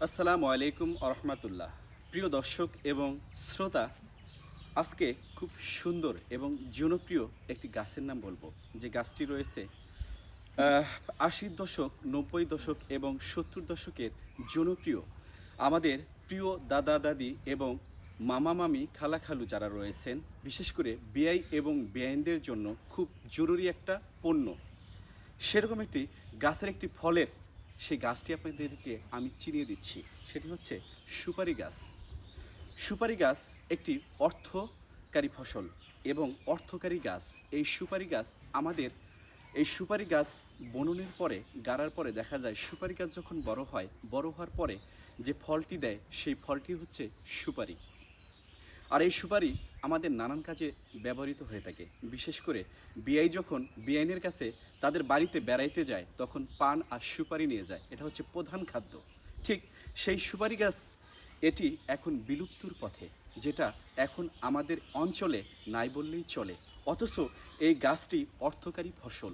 আসসালামু আলাইকুম আরহামাতুল্লাহ। প্রিয় দর্শক এবং শ্রোতা, আজকে খুব সুন্দর এবং জনপ্রিয় একটি গাছের নাম বলবো, যে গাছটি রয়েছে ৮০ দশক, ৯০ দশক এবং ৭০ দশকের জনপ্রিয়। আমাদের প্রিয় দাদা দাদি এবং মামা মামি খালা খালু যারা রয়েছেন, বিশেষ করে বেয়াই এবং বেআইনদের জন্য খুব জরুরি একটা পণ্য। সেরকম একটি গাছের একটি ফলের, সেই গাছটি আপনাদেরকে আমি চিনিয়ে দিচ্ছি। সেটি হচ্ছে সুপারি গাছ। সুপারি গাছ একটি অর্থকারী ফসল এবং অর্থকারী গাছ। এই সুপারি গাছ আমাদের, এই সুপারি গাছ বননের পরে, গাড়ার পরে দেখা যায় সুপারি গাছ যখন বড় হয়, বড় হওয়ার পরে যে ফলটি দেয় সেই ফলটি হচ্ছে সুপারি। আর এই সুপারি আমাদের নানান কাজে ব্যবহৃত হয়ে থাকে। বিশেষ করে বিআই যখন বিআইনের কাছে তাদের বাড়িতে বেড়াইতে যায়, তখন পান আর সুপারি নিয়ে যায়। এটা হচ্ছে প্রধান খাদ্য। ঠিক সেই সুপারি গাছ, এটি এখন বিলুপ্তির পথে, যেটা এখন আমাদের অঞ্চলে নাই বললেই চলে। অথচ এই গাছটি অর্থকারী ফসল।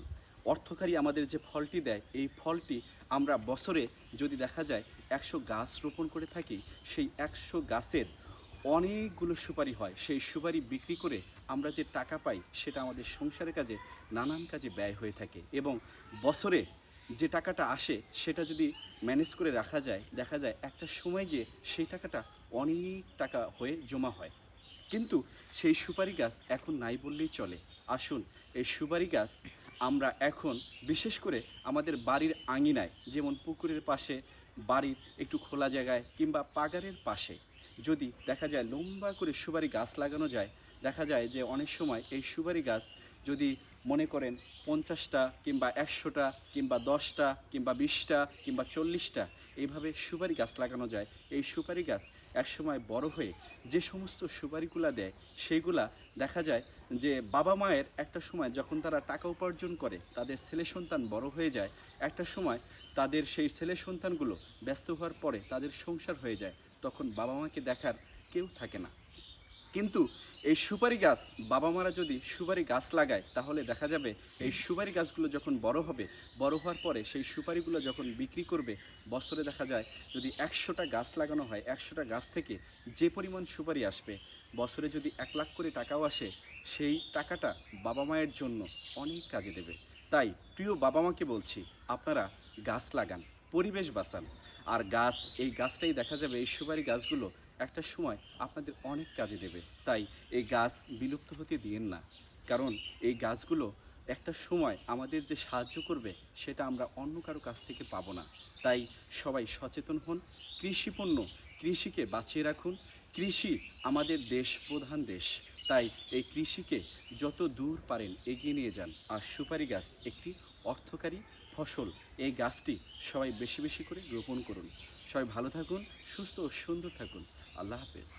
অর্থকারী আমাদের যে ফলটি দেয়, এই ফলটি আমরা বছরে যদি দেখা যায় ১০০ গাছ রোপণ করে থাকি, সেই ১০০ গাছের অনেকগুলো সুপারি হয়। সেই সুপারি বিক্রি করে আমরা যে টাকা পাই, সেটা আমাদের সংসারের কাজে, নানান কাজে ব্যয় হয়ে থাকে। এবং বছরে যে টাকাটা আসে, সেটা যদি ম্যানেজ করে রাখা যায়, দেখা যায় একটা সময় গিয়ে সেই টাকাটা অনেক টাকা হয়ে জমা হয়। কিন্তু সেই সুপারি গাছ এখন নাই বললেই চলে। আসুন, এই সুপারি গাছ আমরা এখন বিশেষ করে আমাদের বাড়ির আঙিনায়, যেমন পুকুরের পাশে, বাড়ির একটু খোলা জায়গায় কিংবা পাগারের পাশে যদি দেখা যায় লম্বা করে সুপারি গাছ লাগানো যায়, দেখা যায় যে অনেক সময় এই সুপারি গাছ যদি মনে করেন ৫০টা কিংবা ১০০টা কিংবা ১০টা কিংবা ২০টা কিংবা ৪০টা এইভাবে সুপারি গাছ লাগানো যায়। এই সুপারি গাছ একসময় বড় হয়ে যে সমস্ত সুপারিগুলা দেয়, সেইগুলা দেখা যায় যে বাবা মায়ের একটা সময় যখন তারা টাকা উপার্জন করে, তাদের ছেলে সন্তান বড় হয়ে যায়, একটা সময় তাদের সেই ছেলে সন্তানগুলো ব্যস্ত হওয়ার পরে তাদের সংসার হয়ে যায়, তখন বাবা মাকে দেখার কেউ থাকে না। কিন্তু এই সুপারি গাছ, বাবা মারা যদি সুপারি গাছ লাগায়, তাহলে দেখা যাবে এই সুপারি গাছগুলো যখন বড় হবে, বড় হওয়ার পরে সেই সুপারিগুলো যখন বিক্রি করবে, বছরে দেখা যায় যদি ১০০টা গাছ লাগানো হয়, ১০০টা গাছ থেকে যে পরিমাণ সুপারি আসবে, বছরে যদি ১ লাখ করে টাকাও আসে, সেই টাকাটা বাবা মায়ের জন্য অনেক কাজে দেবে। তাই প্রিয় বাবা মাকে বলছি, আপনারা গাছ লাগান, পরিবেশ বাঁচান। আর গাছ, এই গাছটাই দেখা যাবে, এই সুপারি গাছগুলো একটা সময় আপনাদের অনেক কাজে দেবে। তাই এই গাছ বিলুপ্ত হতে দিয়েন না, কারণ এই গাছগুলো একটা সময় আমাদের যে সাহায্য করবে, সেটা আমরা অন্য কারো কাছ থেকে পাবো না। তাই সবাই সচেতন হন, কৃষিপণ্য, কৃষিকে বাঁচিয়ে রাখুন। কৃষি আমাদের দেশ প্রধান দেশ, তাই এই কৃষিকে যত দূর পারেন এগিয়ে নিয়ে যান। আর সুপারি গাছ একটি অর্থকারী ফসল। এই গাছটি সবাই বেশি বেশি করে রোপণ করুন। সবাই ভালো থাকুন, সুস্থ ও সুন্দর থাকুন। আল্লাহ হাফেজ।